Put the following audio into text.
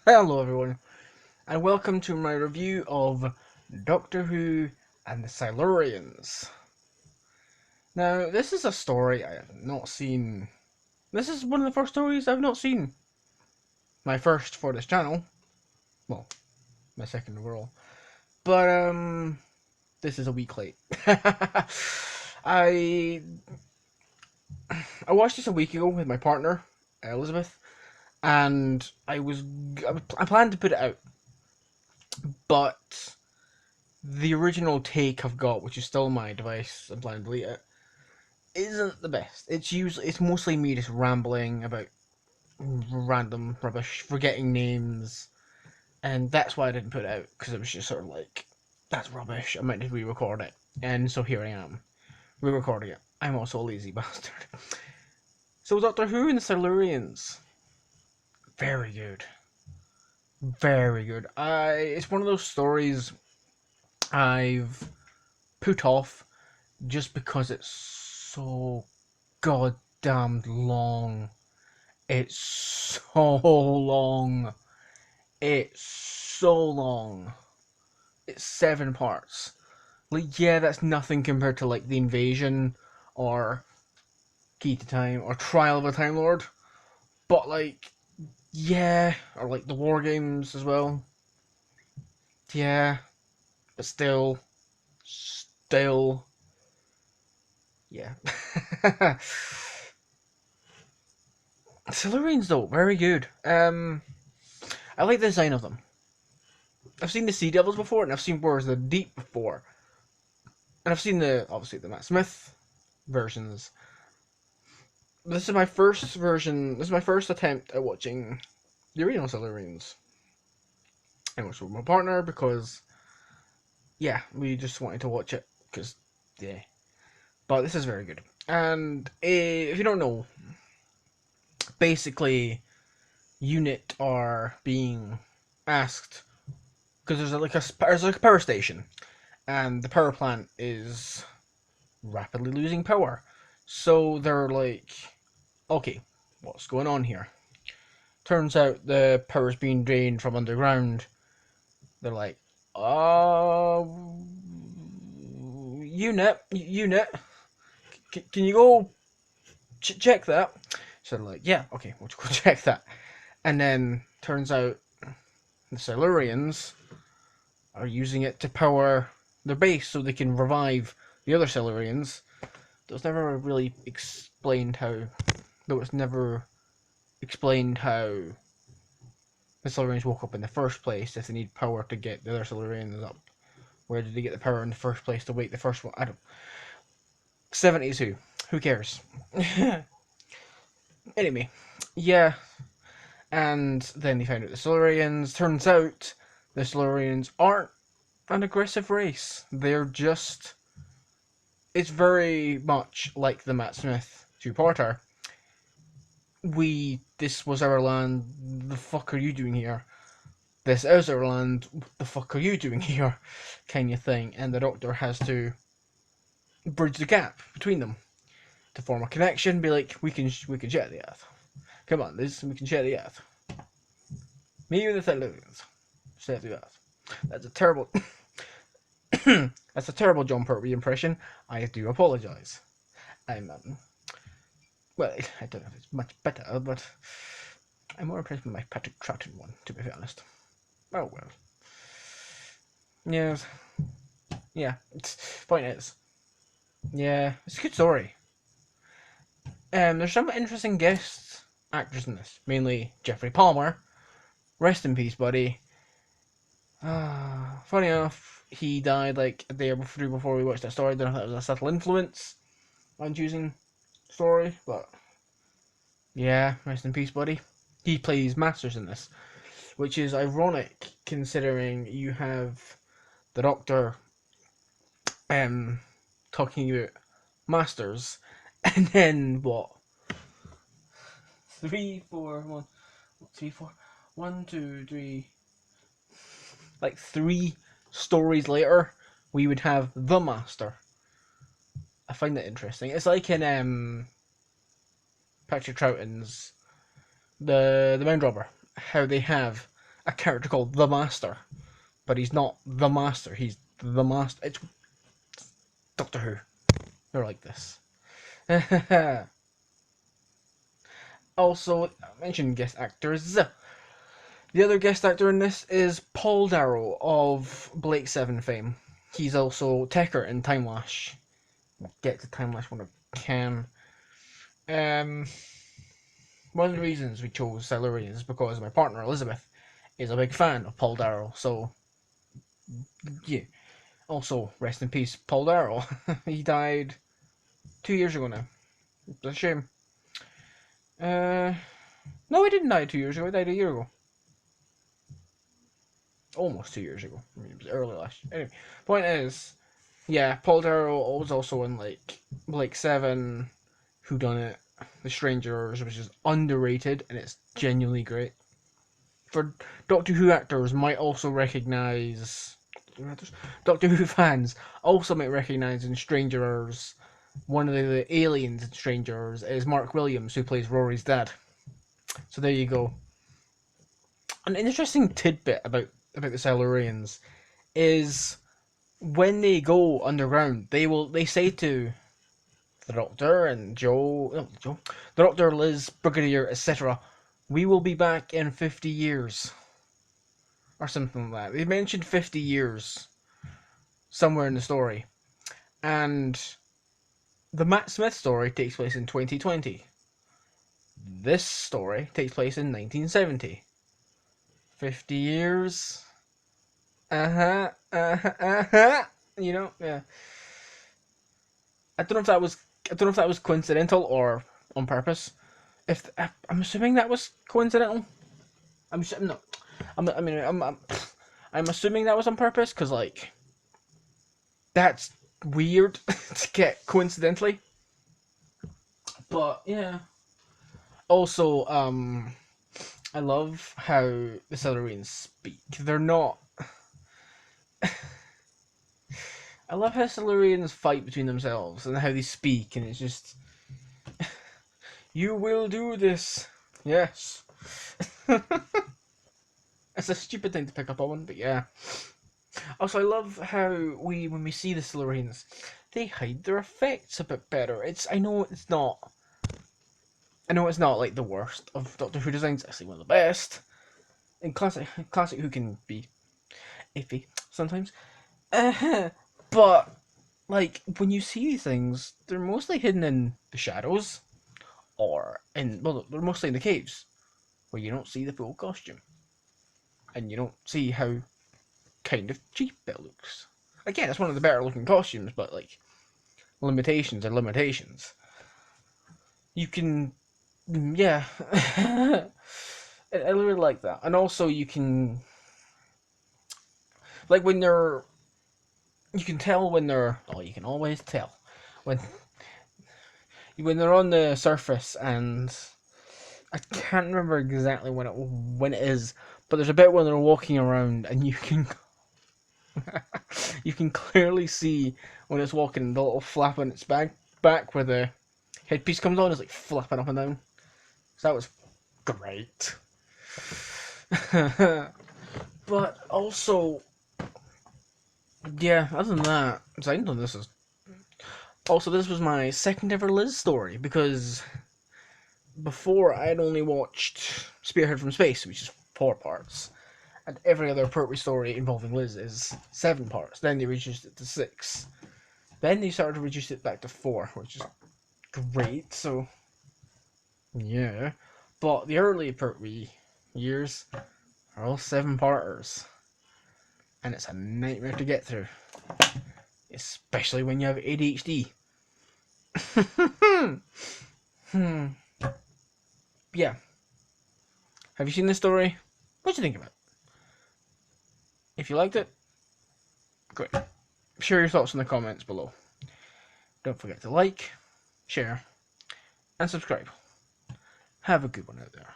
Hello everyone, and welcome to my review of Doctor Who and the Silurians. Now, this is a story I have not seen. This is one of the first stories I've not seen. My first for this channel. Well, my second overall. But, this is a week late. I I watched this a week ago with my partner, Elizabeth, and I planned to put it out, but the original take I've got, which is still on my device, I'm planning to delete it, isn't the best. It's mostly me just rambling about random rubbish, forgetting names, and that's why I didn't put it out, because it was just sort of like, that's rubbish. I might need to re-record it, and so here I am, re-recording it. I'm also a lazy bastard. So Doctor Who and the Silurians, very good, very good. It's one of those stories I've put off just because it's so goddamn long. It's so long. It's so long. It's 7 parts. Like, yeah, that's nothing compared to, like, The Invasion, or Key to Time, or Trial of a Time Lord. But, like, yeah, or, like, the War Games as well. Yeah, but still, yeah. Silurians, though, very good. I like the design of them. I've seen the Sea Devils before, and I've seen Warriors of the Deep before, and I've seen obviously the Matt Smith versions. This is my first version. This is my first attempt at watching the original Silurians. I watched with my partner because, yeah, we just wanted to watch it because, yeah. But this is very good. And if you don't know, basically, unit are being asked because there's like a power station, and the power plant is rapidly losing power. So they're like, okay, what's going on here? Turns out the power's being drained from underground. They're like, unit, can you go check that? So they're like, yeah, okay, we'll go check that. And then turns out the Silurians are using it to power their base so they can revive the other Silurians. It was never really explained how. Though it's never explained how the Silurians woke up in the first place. If they need power to get the other Silurians up, where did they get the power in the first place to wake the first one? I don't. 72. Who cares? Anyway, yeah. And then they found out the Silurians. Turns out the Silurians aren't an aggressive race. They're just. It's very much like the Matt Smith two-parter. This was our land, the fuck are you doing here? This is our land, what the fuck are you doing here? Kind of thing. And the Doctor has to bridge the gap between them to form a connection, be like, we can share the earth. Come on, we can share the earth. Me and the Silurians. Share the earth. That's a terrible that's a terrible John Pertwee impression. I do apologise. I'm well, I don't know if it's much better, but I'm more impressed with my Patrick Troughton one, to be honest. Oh well. Yes. Yeah. Point is, yeah, it's a good story. There's some interesting guest actors in this, mainly Jeffrey Palmer. Rest in peace, buddy. Funny enough, he died like a day or two before we watched that story. I don't know if that was a subtle influence on choosing story, but yeah, rest in peace, buddy. He plays Masters in this, which is ironic considering you have the Doctor talking about Masters, and then what? Three, four, one, three, four, one, two, three. Like 3 stories later, we would have the Master. I find that interesting. It's like in Patrick Troughton's the Mound Robber, how they have a character called the Master, but he's not the Master. He's the Master. It's Doctor Who. They're like this. Also, I mentioned guest actors. The other guest actor in this is Paul Darrow of Blake 7 fame. He's also Tekker in Time Lash. We'll get to Time Lash when I can. One of the reasons we chose Silurians is because my partner Elizabeth is a big fan of Paul Darrow. So, yeah. Also, rest in peace, Paul Darrow. He died 2 years ago now. It's a shame. No, he didn't die 2 years ago. He died a year ago. Almost 2 years ago. I mean, it was early last year. Anyway, point is, yeah, Paul Darrow was also in like Blake 7, Whodunit, The Strangers, which is underrated and it's genuinely great. For Doctor Who actors might also recognise Doctor Who fans also might recognise in Strangers one of the aliens in Strangers is Mark Williams, who plays Rory's dad. So there you go. An interesting tidbit about the Silurians is when they go underground, they say to the Doctor and the Doctor, Liz, Brigadier, etc. We will be back in 50 years, or something like that. They mentioned 50 years somewhere in the story, and the Matt Smith story takes place in 2020. This story takes place in 1970. 50 years. You know, yeah. I don't know if that was coincidental or on purpose. If I'm assuming that was coincidental. No. I'm assuming that was on purpose because like that's weird to get coincidentally. But yeah. Also, I love how the Silurians speak. They're not. I love how Silurians fight between themselves and how they speak, and it's just. You will do this. Yes. It's a stupid thing to pick up on, but yeah. Also, I love how when we see the Silurians, they hide their effects a bit better. I know it's not like the worst of Doctor Who designs. It's actually one of the best. And classic Who can be iffy sometimes. But like when you see these things, they're mostly hidden in the shadows, they're mostly in the caves, where you don't see the full costume, and you don't see how kind of cheap it looks. Again, it's one of the better looking costumes, but like limitations are limitations. You can, yeah, I really like that, and also you can, like when they're, you can tell when they're, oh, you can always tell when they're on the surface, and I can't remember exactly when it is, but there's a bit when they're walking around, and you can you can clearly see when it's walking the little flap on its back where the headpiece comes on is like flapping up and down. So that was great. But also, yeah, other than that, I know this is also this was my second ever Liz story because before I'd only watched Spearhead from Space, which is 4 parts, and every other Pertwee story involving Liz is 7 parts. Then they reduced it to 6. Then they started to reduce it back to 4, which is great. So yeah, but the early Pertwee years are all 7-parters, and it's a nightmare to get through, especially when you have ADHD. Yeah. Have you seen this story? What do you think about it? If you liked it, great. Share your thoughts in the comments below. Don't forget to like, share, and subscribe. Have a good one out there.